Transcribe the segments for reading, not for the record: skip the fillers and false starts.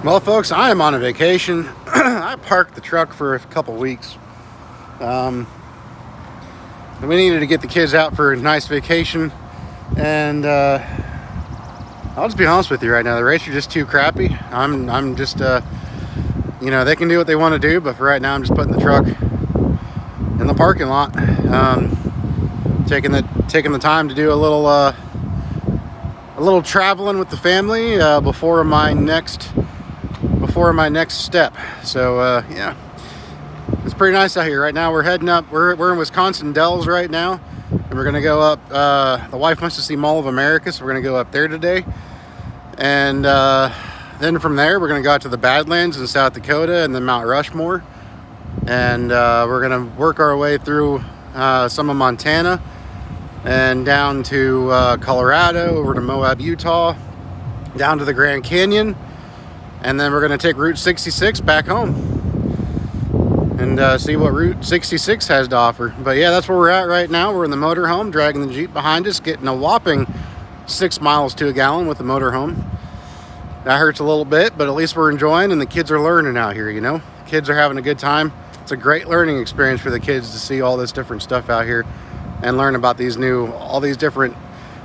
Well, folks, I am on a vacation. I parked the truck for a couple weeks. We needed to get the kids out for a nice vacation. And I'll just be honest with you right now. The rates are just too crappy. I'm just, they can do what they want to do. But for right now, I'm just putting the truck in the parking lot. Taking the time to do a little traveling with the family before my next step. So yeah, it's pretty nice out here right now. We're heading up. We're in Wisconsin Dells right now, and we're gonna go up. The wife wants to see Mall of America, so we're gonna go up there today, and then from there we're gonna go out to the Badlands in South Dakota and then Mount Rushmore, and we're gonna work our way through some of Montana and down to Colorado, over to Moab, Utah, down to the Grand Canyon. And then we're going to take Route 66 back home and see what Route 66 has to offer. But yeah, that's where we're at right now. We're in the motorhome, dragging the Jeep behind us, getting a whopping 6 miles to a gallon with the motorhome. That hurts a little bit, but at least we're enjoying, and the kids are learning out here, Kids are having a good time. It's a great learning experience for the kids to see all this different stuff out here and learn about all these different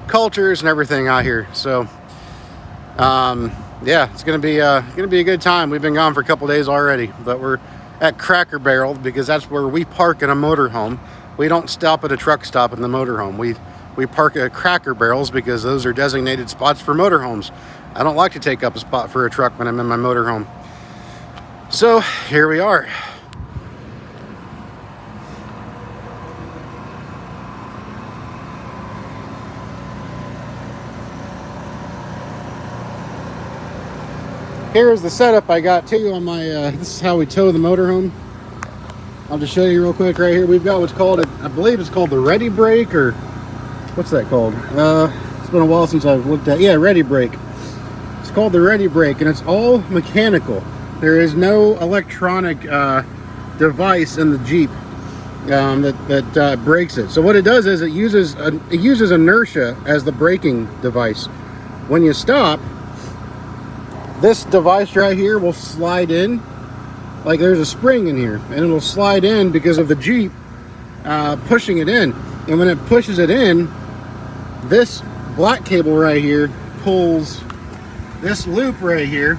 cultures and everything out here. So, yeah, it's gonna be a good time. We've been gone for a couple days already, but we're at Cracker Barrel because that's where we park in a motorhome. We don't stop at a truck stop in the motorhome. We park at Cracker Barrels because those are designated spots for motorhomes. I don't like to take up a spot for a truck when I'm in my motorhome. So here we are. Here's the setup I got too on my, this is how we tow the motorhome. I'll just show you real quick right here. We've got what's called, I believe it's called the Ready Brake, or what's that called? It's been a while since I've looked at, yeah, Ready Brake. It's called the Ready Brake, and it's all mechanical. There is no electronic device in the Jeep that brakes it. So what it does is it uses inertia as the braking device. When you stop, this device right here will slide in, like there's a spring in here, and it'll slide in because of the Jeep pushing it in. And when it pushes it in, this black cable right here pulls this loop right here,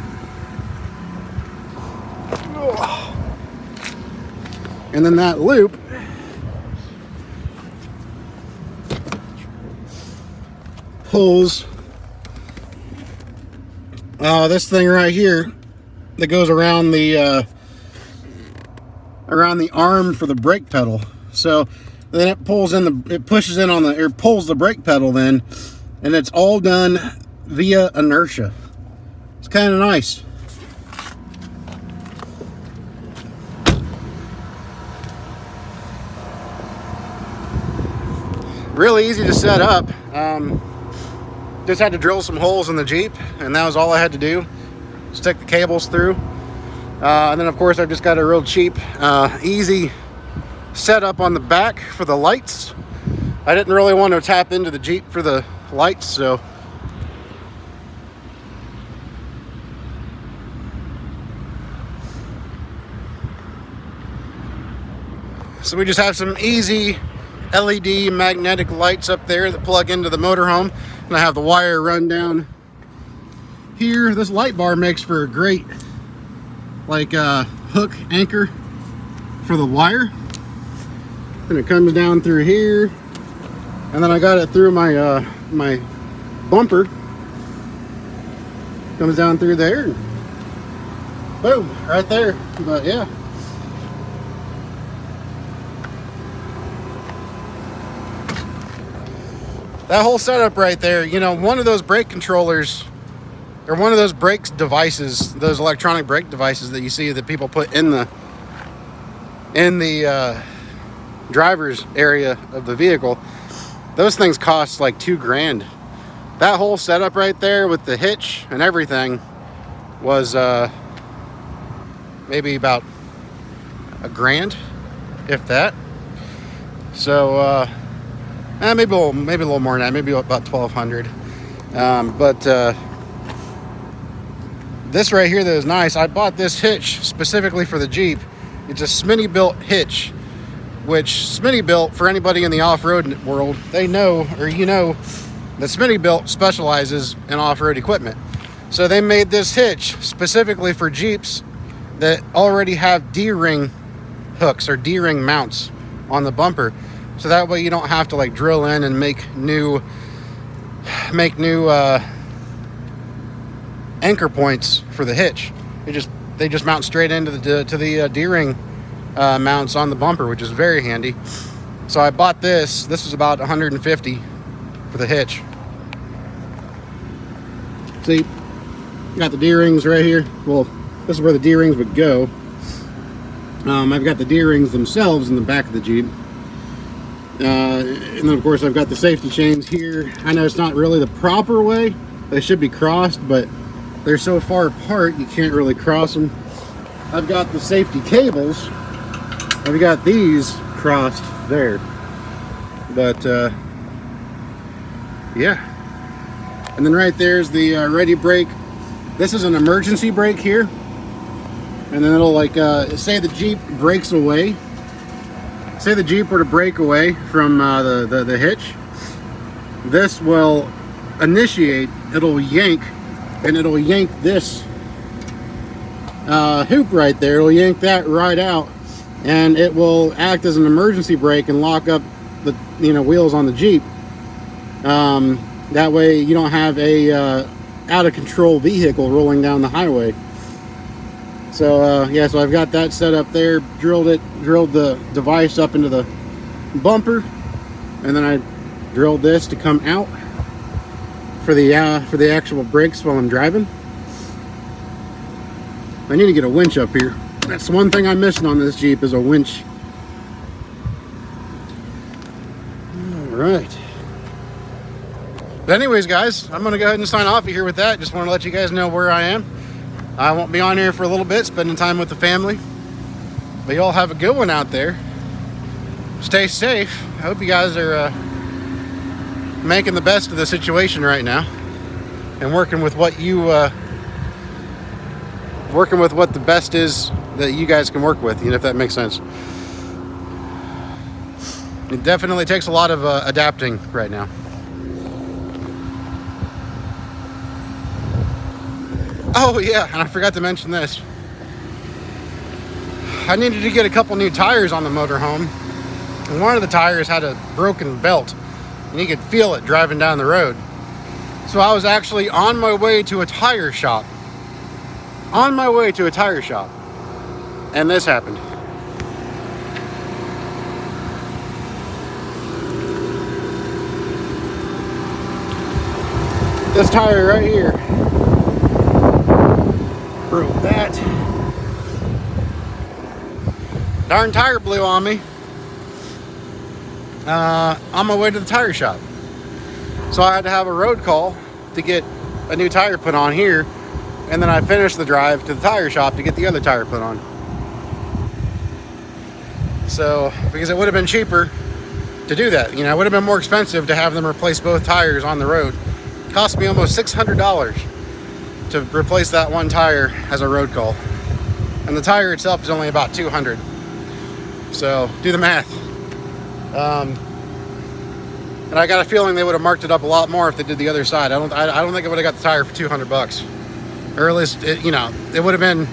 and then that loop pulls this thing right here that goes around the arm for the brake pedal. So then it pulls the brake pedal then, and it's all done via inertia. It's kind of nice. Really easy to set up. Just had to drill some holes in the Jeep, and that was all I had to do. Stick the cables through. And then of course I've just got a real cheap, easy setup on the back for the lights. I didn't really want to tap into the Jeep for the lights, so we just have some easy LED magnetic lights up there that plug into the motorhome. And I have the wire run down here. This light bar makes for a great hook anchor for the wire. And it comes down through here. And then I got it through my my bumper. Comes down through there. Boom, right there. But yeah. That whole setup right there, one of those brake controllers, or one of those brake devices, those electronic brake devices that you see that people put in the driver's area of the vehicle, those things cost like $2,000. That whole setup right there with the hitch and everything was maybe about $1,000, if that. So maybe a little more than that, maybe about $1,200. But This right here, though, is nice. I bought this hitch specifically for the Jeep. It's a Smittybilt Hitch, which Smittybilt, for anybody in the off-road world, they know, or you know, that Smittybilt specializes in off-road equipment. So they made this hitch specifically for Jeeps that already have D-ring hooks or D-ring mounts on the bumper. So that way you don't have to like drill in and make new anchor points for the hitch. They just mount straight into the D-ring mounts on the bumper, which is very handy. So I bought this. This was about $150 for the hitch. See, got the D-rings right here. Well, this is where the D-rings would go. I've got the D-rings themselves in the back of the Jeep. And then of course I've got the safety chains here. I know it's not really the proper way. They should be crossed, but they're so far apart you can't really cross them. I've got the safety cables. I've got these crossed there. But yeah. And then right there's the ready brake. This is an emergency brake here. And then it'll like say the Jeep breaks away. Say the Jeep were to break away from the hitch. This will initiate, it'll yank, and it'll yank this hoop right there. It'll yank that right out, and it will act as an emergency brake and lock up the wheels on the Jeep. That way you don't have a out of control vehicle rolling down the highway. So yeah, so I've got that set up there, drilled the device up into the bumper, and then I drilled this to come out for the actual brakes while I'm driving. I need to get a winch up here. That's one thing I'm missing on this Jeep, is a winch. All right. But anyways, guys, I'm gonna go ahead and sign off here with that. Just want to let you guys know where I am. I won't be on here for a little bit, spending time with the family. But y'all have a good one out there. Stay safe. I hope you guys are making the best of the situation right now, and working with what the best is that you guys can work with, if that makes sense. It definitely takes a lot of adapting right now. Oh yeah, and I forgot to mention this. I needed to get a couple new tires on the motorhome, and one of the tires had a broken belt, and you could feel it driving down the road. So I was actually on my way to a tire shop. And this happened. This tire right here broke that. Darn tire blew on me on my way to the tire shop. So I had to have a road call to get a new tire put on here, and then I finished the drive to the tire shop to get the other tire put on. So, because it would have been cheaper to do that. It would have been more expensive to have them replace both tires on the road. It cost me almost $600 to replace that one tire as a road call. And the tire itself is only about $200. So, do the math. And I got a feeling they would have marked it up a lot more if they did the other side. I don't think I would have got the tire for $200. Or at least, it would have been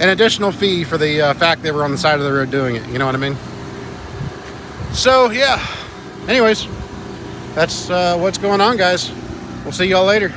an additional fee for the fact they were on the side of the road doing it. You know what I mean? So, yeah. Anyways, that's what's going on, guys. We'll see y'all later.